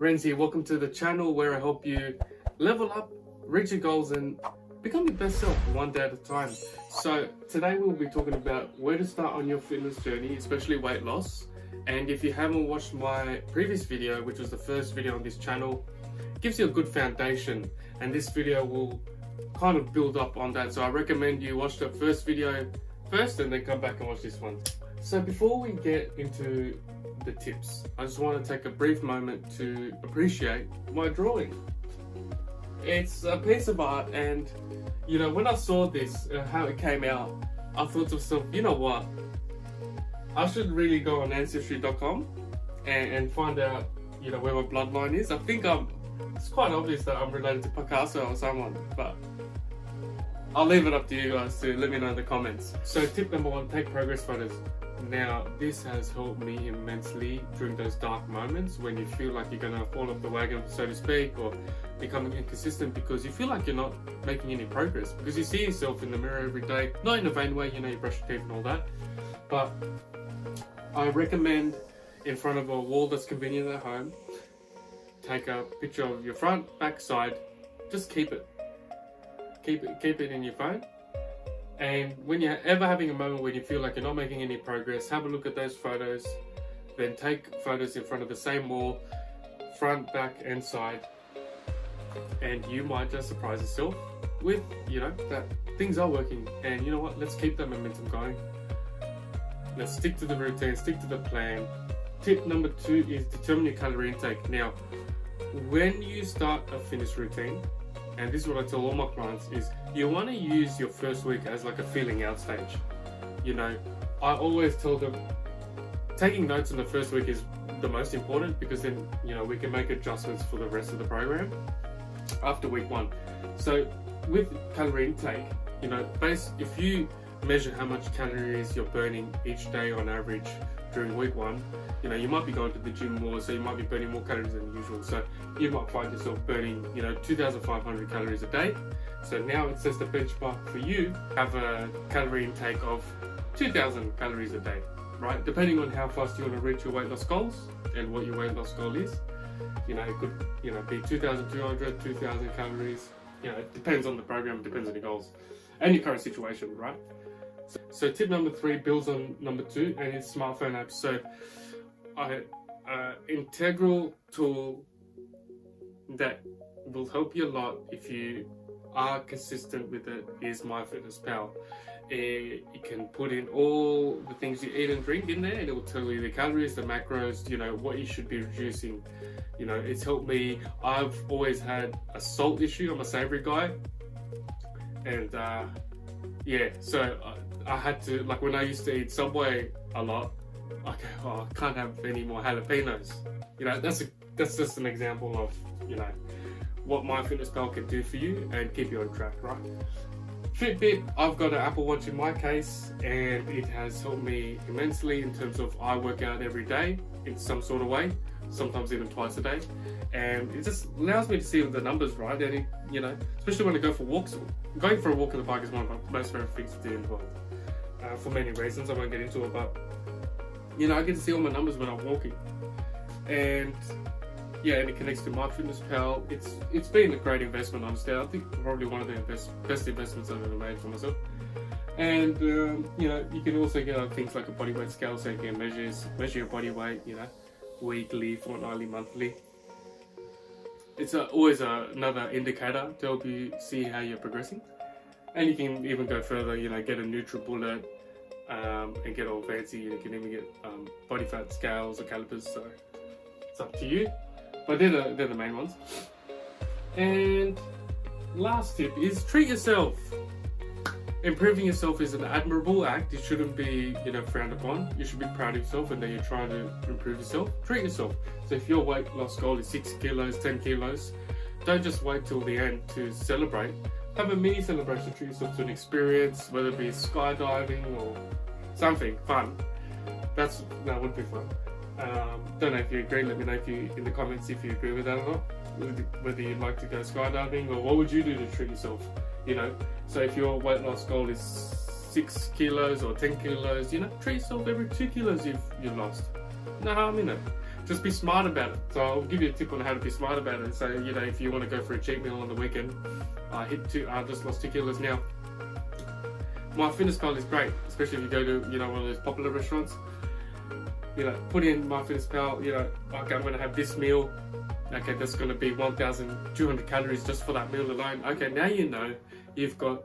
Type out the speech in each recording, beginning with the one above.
Renz here, welcome to the channel where I help you level up, reach your goals and become your best self one day at a time. So today we'll be talking about where to start on your fitness journey, especially weight loss. And if you haven't watched my previous video, which was the first video on this channel, it gives you a good foundation, and this video will kind of build up on that. So I recommend you watch the first video first and then come back and watch this one. So before we get into the tips, I just want to take a brief moment to appreciate my drawing. It's a piece of art, and you know, when I saw this, how it came out, I thought to myself, you know what, I should really go on ancestry.com and find out, you know, where my bloodline is. I think it's quite obvious that I'm related to Picasso or someone, but I'll leave it up to you guys to let me know in the comments. So tip number one, take progress photos. Now, this has helped me immensely during those dark moments when you feel like you're gonna fall off the wagon, so to speak, or becoming inconsistent because you feel like you're not making any progress, because you see yourself in the mirror every day, not in a vain way, you know, you brush your teeth and all that, but I recommend in front of a wall that's convenient at home, take a picture of your front, back, side, just keep it in your phone. And when you're ever having a moment where you feel like you're not making any progress, have a look at those photos, then take photos in front of the same wall, front, back and side, and you might just surprise yourself with, you know, that things are working. And you know what, let's keep that momentum going. Let's stick to the routine, stick to the plan. Tip number two is determine your calorie intake. Now, when you start a fitness routine, and this is what I tell all my clients, is you want to use your first week as like a feeling out stage. You know, I always tell them taking notes in the first week is the most important, because then, you know, we can make adjustments for the rest of the program after week one. So with calorie intake, you know, if you measure how much calories you're burning each day on average during week one, you know, you might be going to the gym more, so you might be burning more calories than usual. So you might find yourself burning, you know, 2,500 calories a day. So now it sets the benchmark for you, have a calorie intake of 2,000 calories a day, right? Depending on how fast you want to reach your weight loss goals and what your weight loss goal is. You know, it could, you know, be 2,200, 2,000 calories. You know, it depends on the program, it depends on your goals and your current situation, right? So tip number three builds on number two, and it's smartphone apps. So integral tool that will help you a lot if you are consistent with it is MyFitnessPal. You can put in all the things you eat and drink in there, and it will tell you the calories, the macros, you know, what you should be reducing. You know, it's helped me. I've always had a salt issue. I'm a savory guy, and yeah, so I had to, like, when I used to eat Subway a lot, I go, oh, I can't have any more jalapenos. You know, that's just an example of, you know, what MyFitnessPal can do for you and keep you on track, right? Fitbit, I've got an Apple Watch in my case, and it has helped me immensely in terms of I work out every day in some sort of way, sometimes even twice a day, and it just allows me to see the numbers, right? And it, you know, especially when I go for walks, going for a walk on the bike is one of my most favorite things to do in the world, for many reasons. I won't get into it, but you know, I get to see all my numbers when I'm walking, and yeah, and it connects to MyFitnessPal. It's been a great investment, honestly. I think probably one of the best investments I've ever made for myself. And you know, you can also get things like a body weight scale, so you can measure your body weight, you know, weekly, fortnightly, monthly. It's always another indicator to help you see how you're progressing. And you can even go further, you know, get a NutriBullet and get all fancy. You can even get body fat scales or calipers, so it's up to you. But they're the main ones. And last tip is treat yourself. Improving yourself is an admirable act. It shouldn't be, you know, frowned upon. You should be proud of yourself and that you're trying to improve yourself. Treat yourself. So if your weight loss goal is 6 kilos, 10 kilos, don't just wait till the end to celebrate. Have a mini celebration. Treat yourself to an experience, whether it be skydiving or something fun. That would be fun. Don't know if you agree. Let me know in the comments if you agree with that or not. Whether you'd like to go skydiving, or what would you do to treat yourself? You know, so if your weight loss goal is 6 kilos or 10 kilos, you know, treat yourself every 2 kilos you've lost. No harm in it. just be smart about it. So I'll give you a tip on how to be smart about it. So, you know, if you want to go for a cheat meal on the weekend, I just lost 2 kilos now. MyFitnessPal is great, especially if you go to, you know, one of those popular restaurants. You know, put in MyFitnessPal, you know, okay, I'm going to have this meal. Okay, that's going to be 1,200 calories just for that meal alone. Okay, now you know you've got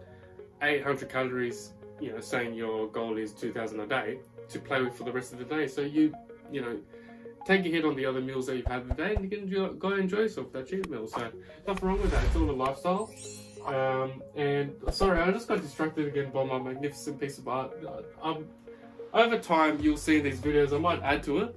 800 calories, you know, saying your goal is 2,000 a day to play with for the rest of the day. So you know, take a hit on the other meals that you've had today, and you can go enjoy yourself that cheat meal. So nothing wrong with that. It's all a lifestyle. And sorry, I just got distracted again by my magnificent piece of art. Over time, you'll see in these videos, I might add to it.